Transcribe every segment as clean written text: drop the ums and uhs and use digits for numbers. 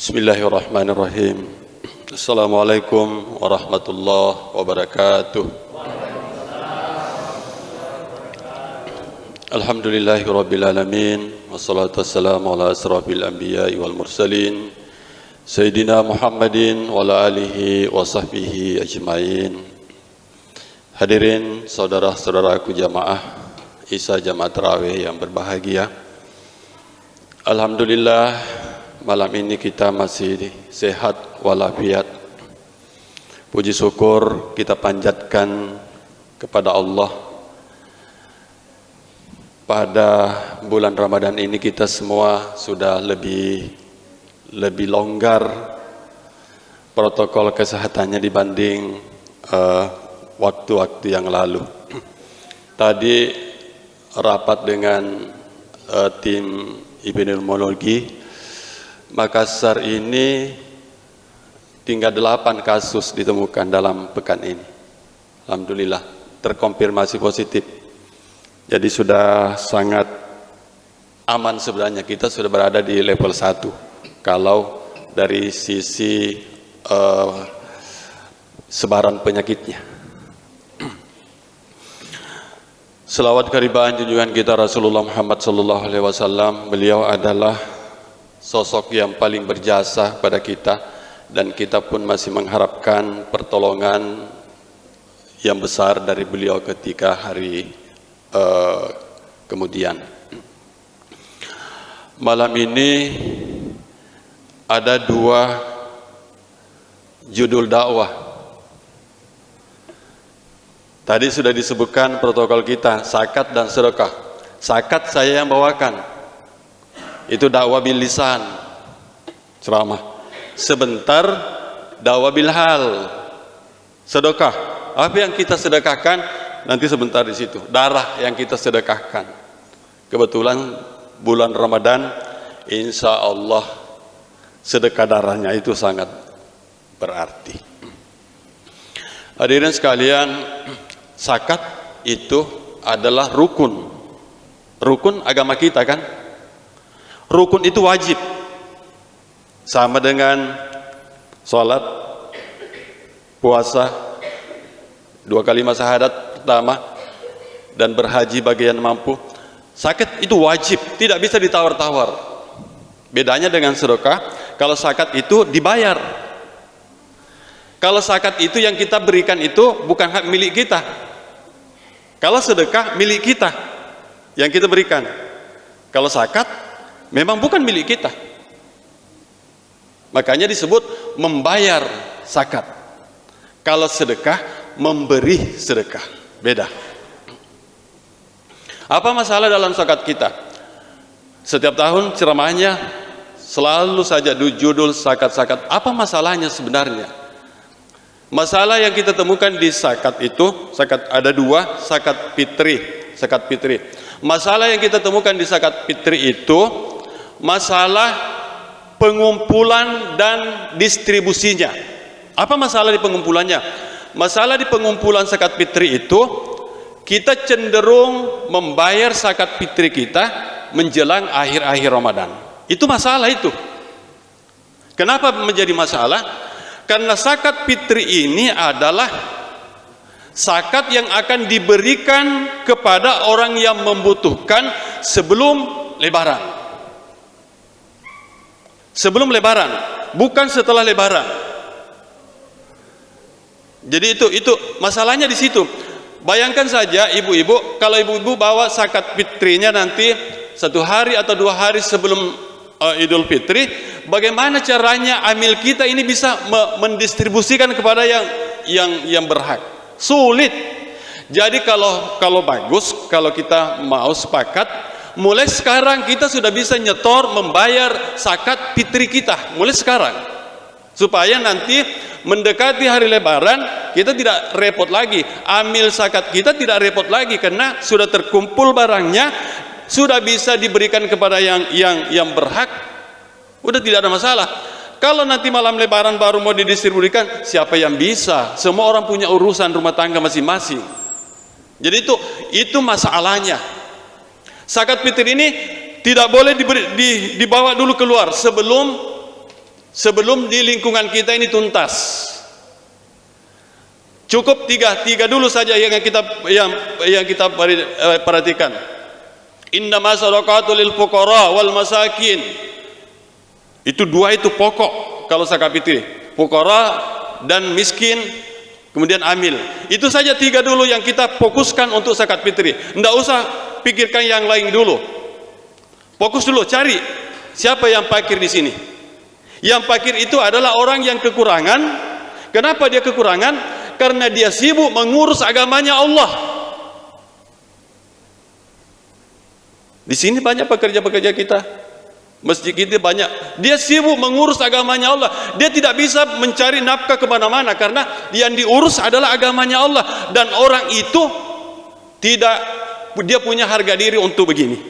Bismillahirrahmanirrahim. Assalamualaikum warahmatullahi wabarakatuh. Alhamdulillahirabbil alamin wassalatu wassalamu ala asrofil anbiya'i wal mursalin Sayyidina Muhammadin wa ala alihi wa sahbihi ajmain. Hadirin saudara-saudaraku jamaah Isya Jamaah Tarawih yang berbahagia, alhamdulillah malam ini kita masih sehat walafiat. Puji syukur kita panjatkan kepada Allah. Pada bulan Ramadan ini kita semua sudah lebih longgar protokol kesehatannya dibanding waktu-waktu yang lalu. Tadi rapat dengan tim epidemiologi Makassar ini tinggal 8 kasus ditemukan dalam pekan ini. Alhamdulillah terkonfirmasi positif. Jadi sudah sangat aman sebenarnya, kita sudah berada di level 1 kalau dari sisi sebaran penyakitnya. Selawat karibaan junjungan kita Rasulullah Muhammad sallallahu alaihi wasallam. Beliau adalah sosok yang paling berjasa pada kita, dan kita pun masih mengharapkan pertolongan yang besar dari beliau ketika hari kemudian. Malam ini ada 2 judul dakwah. Tadi sudah disebutkan protokol kita, zakat dan sedekah. Zakat saya yang bawakan, itu dakwah bil lisan, ceramah. Sebentar dakwah bil hal, sedekah. Apa yang kita sedekahkan nanti sebentar di situ. Darah yang kita sedekahkan. Kebetulan bulan Ramadan, insya Allah sedekah darahnya itu sangat berarti. Hadirin sekalian, zakat itu adalah rukun agama kita kan. Rukun itu wajib, sama dengan sholat, puasa, 2 kalimat syahadat pertama, dan berhaji bagi yang mampu. Zakat itu wajib, tidak bisa ditawar-tawar. Bedanya dengan sedekah, kalau zakat itu dibayar. Kalau zakat itu yang kita berikan itu bukan hak milik kita. Kalau sedekah milik kita yang kita berikan. Kalau zakat memang bukan milik kita, makanya disebut membayar zakat. Kalau sedekah, memberi sedekah, beda. Apa masalah dalam zakat kita? Setiap tahun ceramahnya selalu saja judul zakat-zakat. Apa masalahnya sebenarnya? Masalah yang kita temukan di zakat itu, zakat ada 2, zakat fitri, zakat fitri. Masalah yang kita temukan di zakat fitri itu masalah pengumpulan dan distribusinya. Apa masalah di pengumpulannya? Masalah di pengumpulan zakat fitri itu, kita cenderung membayar zakat fitri kita menjelang akhir-akhir Ramadan. Itu masalah itu. Kenapa menjadi masalah? Karena zakat fitri ini adalah zakat yang akan diberikan kepada orang yang membutuhkan sebelum lebaran. Sebelum lebaran, bukan setelah lebaran. Jadi itu masalahnya di situ. Bayangkan saja ibu-ibu, kalau ibu-ibu bawa zakat fitrinya nanti 1 hari atau 2 hari sebelum Idul Fitri, bagaimana caranya amil kita ini bisa mendistribusikan kepada yang berhak? Sulit. Jadi kalau bagus, kalau kita mau sepakat, mulai sekarang kita sudah bisa nyetor membayar zakat fitri kita mulai sekarang, supaya nanti mendekati hari lebaran kita tidak repot lagi, amil zakat kita tidak repot lagi, karena sudah terkumpul barangnya, sudah bisa diberikan kepada yang berhak, udah tidak ada masalah. Kalau nanti malam lebaran baru mau didistribusikan, siapa yang bisa? Semua orang punya urusan rumah tangga masing-masing. Jadi itu masalahnya. Zakat fitri ini tidak boleh dibawa dulu keluar sebelum sebelum di lingkungan kita ini tuntas. Cukup tiga dulu saja yang kita perhatikan. Innama shadaqatu lil fuqara wal masakin. Itu dua itu pokok kalau zakat fitri. Fuqara dan miskin, kemudian amil. Itu saja tiga dulu yang kita fokuskan untuk zakat fitri. Tidak usah pikirkan yang lain dulu. Fokus dulu, cari siapa yang fakir di sini. Yang fakir itu adalah orang yang kekurangan. Kenapa dia kekurangan? Karena dia sibuk mengurus agamanya Allah. Di sini banyak pekerja-pekerja kita, masjid kita banyak. Dia sibuk mengurus agamanya Allah. Dia tidak bisa mencari nafkah kemana-mana karena yang diurus adalah agamanya Allah. Dan orang itu dia punya harga diri untuk begini.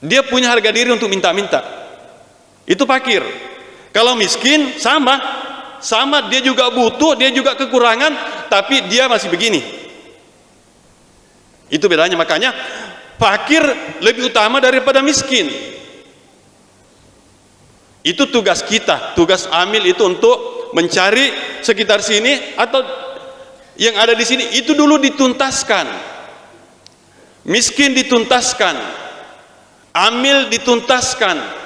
Dia punya harga diri untuk minta-minta. Itu fakir. Kalau miskin sama dia juga butuh, dia juga kekurangan, tapi dia masih begini. Itu bedanya. Makanya fakir lebih utama daripada miskin. Itu tugas kita, tugas amil itu untuk mencari sekitar sini atau yang ada di sini itu dulu dituntaskan. Miskin dituntaskan, amil dituntaskan.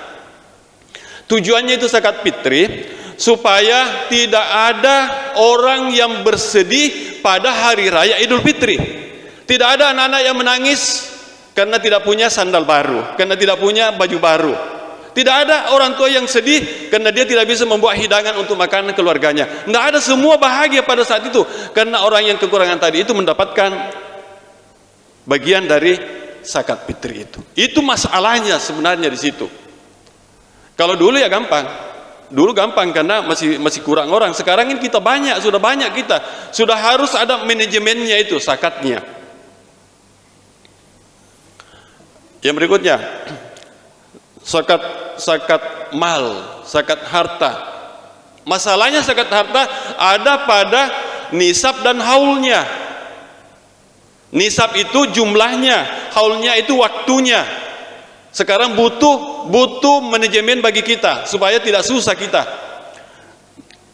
Tujuannya itu zakat fitri supaya tidak ada orang yang bersedih pada hari raya Idul Fitri. Tidak ada anak-anak yang menangis karena tidak punya sandal baru, karena tidak punya baju baru. Tidak ada orang tua yang sedih karena dia tidak bisa membuat hidangan untuk makanan keluarganya. Tidak ada, semua bahagia pada saat itu karena orang yang kekurangan tadi itu mendapatkan bagian dari zakat fitri itu. Itu masalahnya sebenarnya di situ. Kalau dulu ya gampang. Dulu gampang karena masih kurang orang. Sekarang ini kita banyak, sudah banyak kita. Sudah harus ada manajemennya itu, zakatnya. Yang berikutnya, zakat mal, zakat harta. Masalahnya zakat harta ada pada nisab dan haulnya. Nisab itu jumlahnya, haulnya itu waktunya. Sekarang butuh manajemen bagi kita supaya tidak susah kita.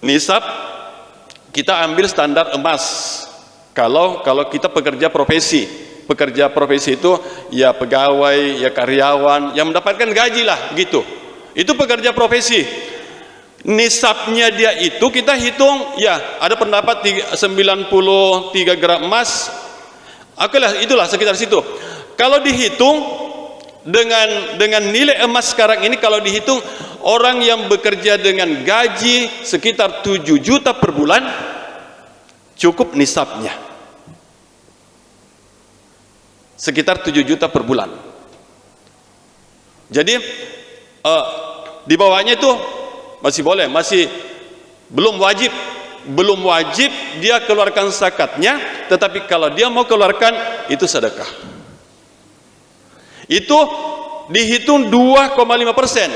Nisab kita ambil standar emas. Kalau kita pekerja profesi itu ya pegawai, ya karyawan yang mendapatkan gaji lah gitu. Itu pekerja profesi. Nisabnya dia itu kita hitung ya, ada pendapat 93 gram emas. Oke lah, itulah sekitar situ. Kalau dihitung dengan nilai emas sekarang ini, kalau dihitung orang yang bekerja dengan gaji sekitar 7 juta per bulan cukup nisabnya sekitar 7 juta per bulan. Jadi di bawahnya itu masih boleh, masih belum wajib dia keluarkan zakatnya, tetapi kalau dia mau keluarkan itu sedekah. Itu dihitung 2,5%.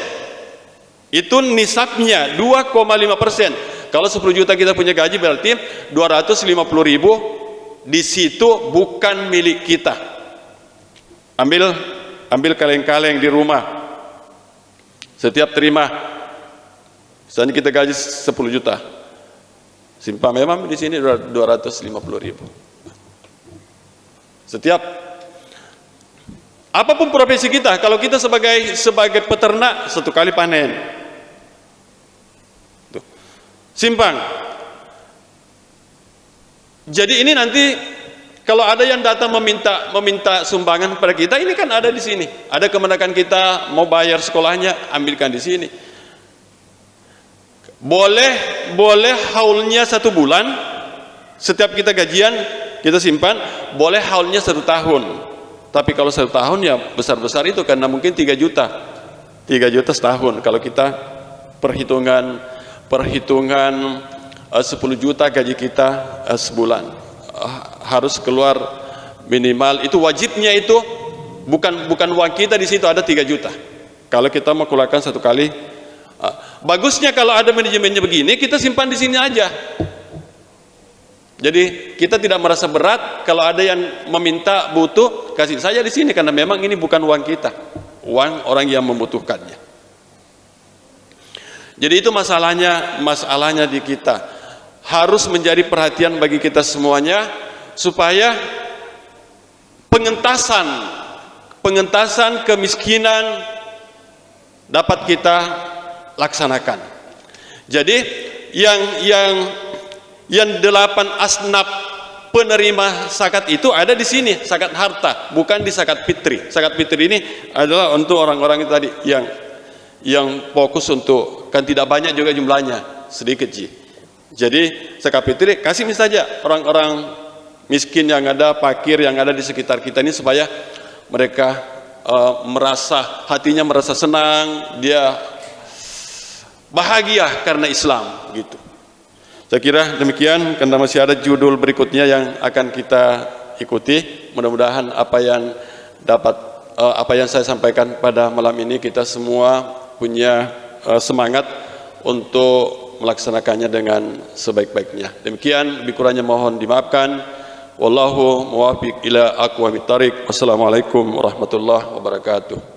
Itu nisabnya 2,5%. Kalau 10 juta kita punya gaji berarti 250.000 di situ bukan milik kita. Ambil kaleng-kaleng di rumah. Setiap terima, misalnya kita gaji 10 juta. Simpan memang di sini 250.000. Setiap apapun profesi kita, kalau kita sebagai peternak 1 kali panen, tuh, simpan. Jadi ini nanti kalau ada yang datang meminta sumbangan kepada kita, ini kan ada di sini. Ada kemenangan kita mau bayar sekolahnya, ambilkan di sini. Boleh haulnya 1 bulan, setiap kita gajian kita simpan. Boleh haulnya 1 tahun. Tapi kalau 1 tahun ya besar-besar itu, karena mungkin 3 juta setahun. Kalau kita perhitungan 10 juta gaji kita sebulan, harus keluar minimal, itu wajibnya itu bukan uang kita, di situ ada 3 juta. Kalau kita mau keluarkan 1 kali, bagusnya kalau ada manajemennya begini, kita simpan di sini aja. Jadi kita tidak merasa berat kalau ada yang meminta butuh, kasih saja di sini karena memang ini bukan uang kita, uang orang yang membutuhkannya. Jadi itu masalahnya di kita. Harus menjadi perhatian bagi kita semuanya supaya pengentasan kemiskinan dapat kita laksanakan. Jadi yang 8 asnaf penerima zakat itu ada di sini, zakat harta, bukan di zakat fitri. Zakat fitri ini adalah untuk orang-orang itu tadi yang fokus untuk, kan tidak banyak juga jumlahnya, sedikit sih. Jadi zakat fitri kasih saja orang-orang miskin yang ada, fakir yang ada di sekitar kita ini, supaya mereka hatinya merasa senang, dia bahagia karena Islam gitu. Saya kira demikian, karena masih ada judul berikutnya yang akan kita ikuti. Mudah-mudahan apa yang saya sampaikan pada malam ini kita semua punya semangat untuk melaksanakannya dengan sebaik-baiknya. Demikian, lebih kurangnya mohon dimaafkan. Wallahu muwaffiq ila aqwamit thariq. Wassalamualaikum warahmatullahi wabarakatuh.